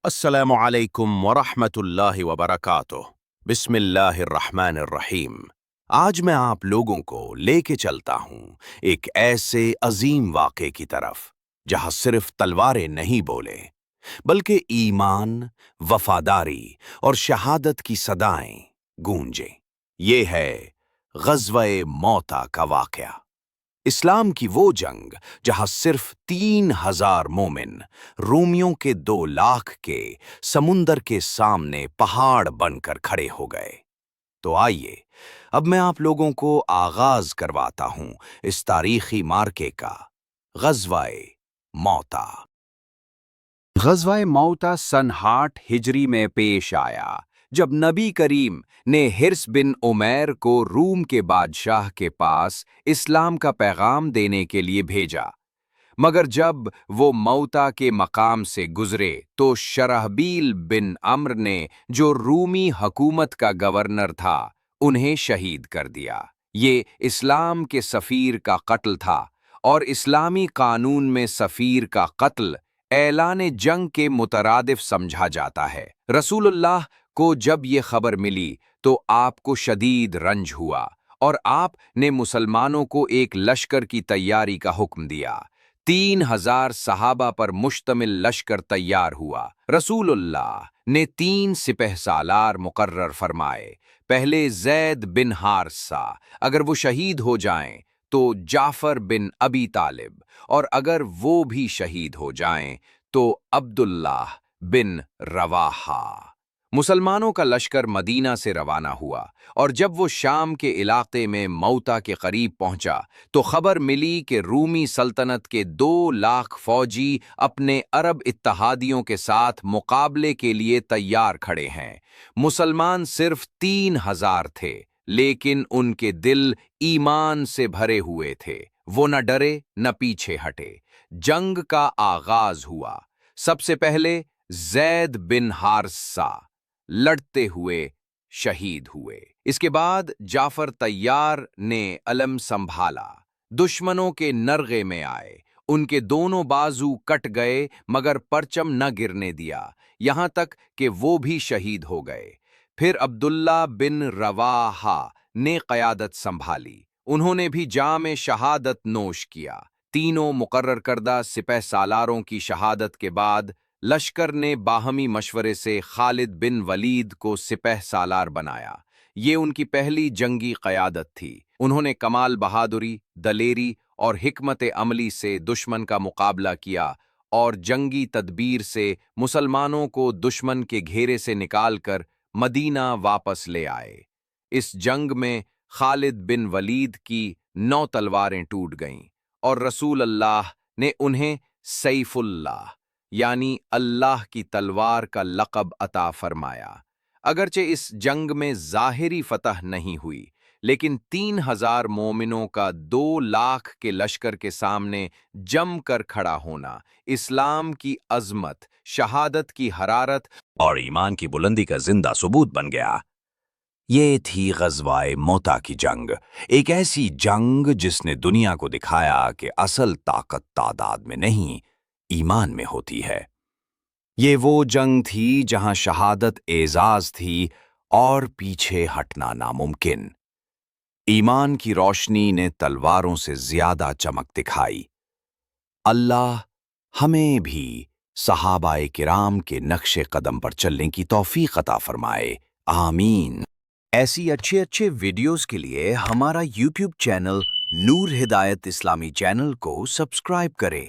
السلام علیکم ورحمۃ اللہ وبرکاتہ۔ بسم اللہ الرحمن الرحیم۔ آج میں آپ لوگوں کو لے کے چلتا ہوں ایک ایسے عظیم واقعے کی طرف جہاں صرف تلواریں نہیں بولے بلکہ ایمان، وفاداری اور شہادت کی صدائیں گونجیں۔ یہ ہے غزوہ موتا کا واقعہ، اسلام کی وہ جنگ جہاں صرف 3,000 مومن رومیوں کے 2 لاکھ کے سمندر کے سامنے پہاڑ بن کر کھڑے ہو گئے۔ تو آئیے اب میں آپ لوگوں کو آغاز کرواتا ہوں اس تاریخی مارکے کا، غزوہ موتا۔ غزوہ موتا سن 60 ہجری میں پیش آیا جب نبی کریم نے حرس بن عمیر کو روم کے بادشاہ کے پاس اسلام کا پیغام دینے کے لیے بھیجا، مگر جب وہ موتا کے مقام سے گزرے تو شرحبیل بن عمرو نے، جو رومی حکومت کا گورنر تھا، انہیں شہید کر دیا۔ یہ اسلام کے سفیر کا قتل تھا، اور اسلامی قانون میں سفیر کا قتل اعلان جنگ کے مترادف سمجھا جاتا ہے۔ رسول اللہ کو جب یہ خبر ملی تو آپ کو شدید رنج ہوا، اور آپ نے مسلمانوں کو ایک لشکر کی تیاری کا حکم دیا۔ 3,000 صحابہ پر مشتمل لشکر تیار ہوا۔ رسول اللہ نے 3 سپہ سالار مقرر فرمائے۔ پہلے زید بن حارثہ، اگر وہ شہید ہو جائیں تو جعفر بن ابی طالب، اور اگر وہ بھی شہید ہو جائیں تو عبداللہ بن رواحہ۔ مسلمانوں کا لشکر مدینہ سے روانہ ہوا، اور جب وہ شام کے علاقے میں موتا کے قریب پہنچا تو خبر ملی کہ رومی سلطنت کے 2 لاکھ فوجی اپنے عرب اتحادیوں کے ساتھ مقابلے کے لیے تیار کھڑے ہیں۔ مسلمان صرف 3,000 تھے، لیکن ان کے دل ایمان سے بھرے ہوئے تھے۔ وہ نہ ڈرے نہ پیچھے ہٹے۔ جنگ کا آغاز ہوا۔ سب سے پہلے زید بن حارثہ لڑتے ہوئے شہید ہوئے۔ اس کے بعد جعفر طیار نے علم سنبھالا، دشمنوں کے نرغے میں آئے، ان کے دونوں بازو کٹ گئے مگر پرچم نہ گرنے دیا، یہاں تک کہ وہ بھی شہید ہو گئے۔ پھر عبداللہ بن رواحہ نے قیادت سنبھالی، انہوں نے بھی جام شہادت نوش کیا۔ تینوں مقرر کردہ سپہ سالاروں کی شہادت کے بعد لشکر نے باہمی مشورے سے خالد بن ولید کو سپہ سالار بنایا۔ یہ ان کی پہلی جنگی قیادت تھی۔ انہوں نے کمال بہادری، دلیری اور حکمت عملی سے دشمن کا مقابلہ کیا، اور جنگی تدبیر سے مسلمانوں کو دشمن کے گھیرے سے نکال کر مدینہ واپس لے آئے۔ اس جنگ میں خالد بن ولید کی 9 تلواریں ٹوٹ گئیں، اور رسول اللہ نے انہیں سیف اللہ یعنی اللہ کی تلوار کا لقب عطا فرمایا۔ اگرچہ اس جنگ میں ظاہری فتح نہیں ہوئی، لیکن 3,000 مومنوں کا 2 لاکھ کے لشکر کے سامنے جم کر کھڑا ہونا اسلام کی عظمت، شہادت کی حرارت اور ایمان کی بلندی کا زندہ ثبوت بن گیا۔ یہ تھی غزوہ موتا کی جنگ، ایک ایسی جنگ جس نے دنیا کو دکھایا کہ اصل طاقت تعداد میں نہیں، ایمان میں ہوتی ہے۔ یہ وہ جنگ تھی جہاں شہادت اعزاز تھی اور پیچھے ہٹنا ناممکن۔ ایمان کی روشنی نے تلواروں سے زیادہ چمک دکھائی۔ اللہ ہمیں بھی صحابہ کرام کے نقش قدم پر چلنے کی توفیق عطا فرمائے، آمین۔ ایسی اچھے ویڈیوز کے لیے ہمارا یوٹیوب چینل نور ہدایت اسلامی چینل کو سبسکرائب کریں۔